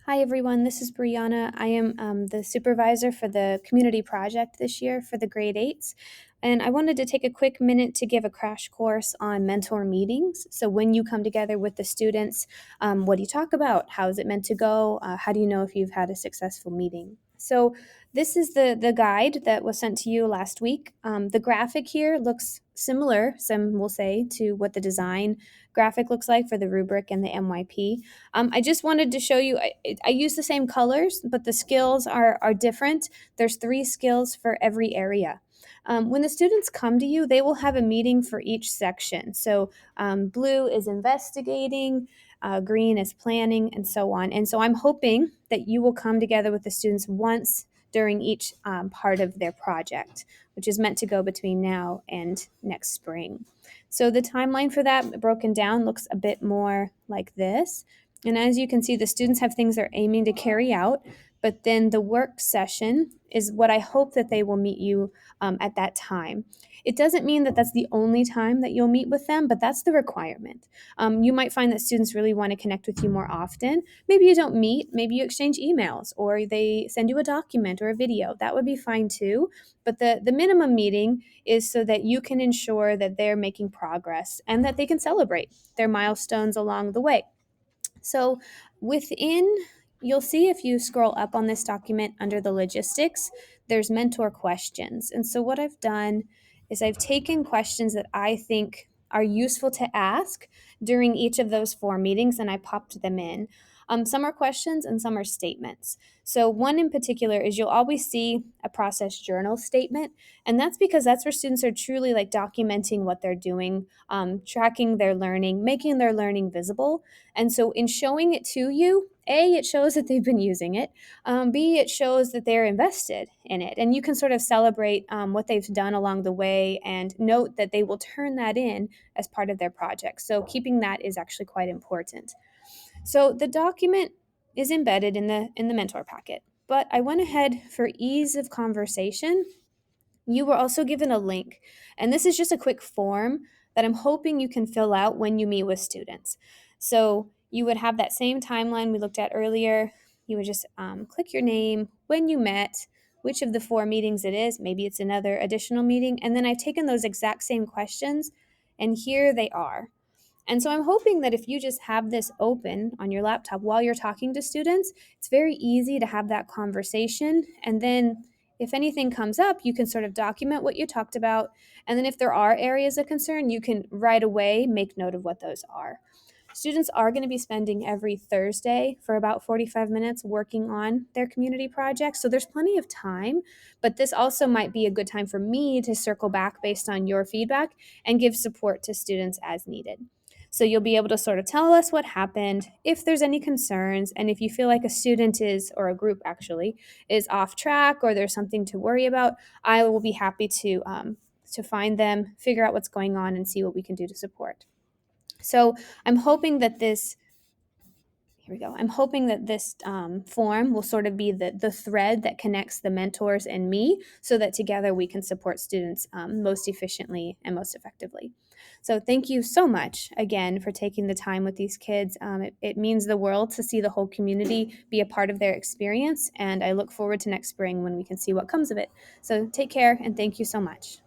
Hi, everyone. This is Brianna. I am the supervisor for the community project this year for the grade eights. And I wanted to take a quick minute to give a crash course on mentor meetings. So, when you come together with the students, what do you talk about? How is it meant to go? How do you know if you've had a successful meeting? So, this is the guide that was sent to you last week. The graphic here looks similar, some will say, to what the design graphic looks like for the rubric and the MYP. I just wanted to show you, I use the same colors, but the skills are different. There's 3 skills for every area. When the students come to you, they will have a meeting for each section. So blue is investigating, green is planning, and so on. And so I'm hoping that you will come together with the students once during each part of their project, which is meant to go between now and next spring. So the timeline for that broken down looks a bit more like this. And as you can see, the students have things they're aiming to carry out, but then the work session is what I hope that they will meet you at that time. It doesn't mean that that's the only time that you'll meet with them, but that's the requirement. You might find that students really want to connect with you more often. Maybe you don't meet, maybe you exchange emails, or they send you a document or a video. That would be fine too. But the minimum meeting is so that you can ensure that they're making progress and that they can celebrate their milestones along the way. So within, you'll see if you scroll up on this document under the logistics, there's mentor questions. And so what I've done is I've taken questions that I think are useful to ask during each of those 4 meetings and I popped them in. Some are questions and some are statements. So, one in particular is you'll always see a process journal statement, and that's because that's where students are truly like documenting what they're doing, tracking their learning, making their learning visible. And so, in showing it to you, A, it shows that they've been using it. B, it shows that they're invested in it. And you can sort of celebrate what they've done along the way and note that they will turn that in as part of their project. So, keeping that is actually quite important. So, the document is embedded in the mentor packet. But I went ahead for ease of conversation. You were also given a link, and this is just a quick form that I'm hoping you can fill out when you meet with students. So you would have that same timeline we looked at earlier. You would just click your name, when you met, which of the 4 meetings it is. Maybe it's another additional meeting. And then I've taken those exact same questions, and here they are. And so I'm hoping that if you just have this open on your laptop while you're talking to students, it's very easy to have that conversation. And then if anything comes up, you can sort of document what you talked about. And then if there are areas of concern, you can right away make note of what those are. Students are going to be spending every Thursday for about 45 minutes working on their community project. So there's plenty of time, but this also might be a good time for me to circle back based on your feedback and give support to students as needed. So you'll be able to sort of tell us what happened, if there's any concerns, and if you feel like a student is, or a group actually, is off track or there's something to worry about, I will be happy to find them, figure out what's going on, and see what we can do to support. So I'm hoping that this here we go. I'm hoping that this form will sort of be the thread that connects the mentors and me so that together we can support students most efficiently and most effectively. So thank you so much again for taking the time with these kids. It means the world to see the whole community be a part of their experience, and I look forward to next spring when we can see what comes of it. So take care and thank you so much.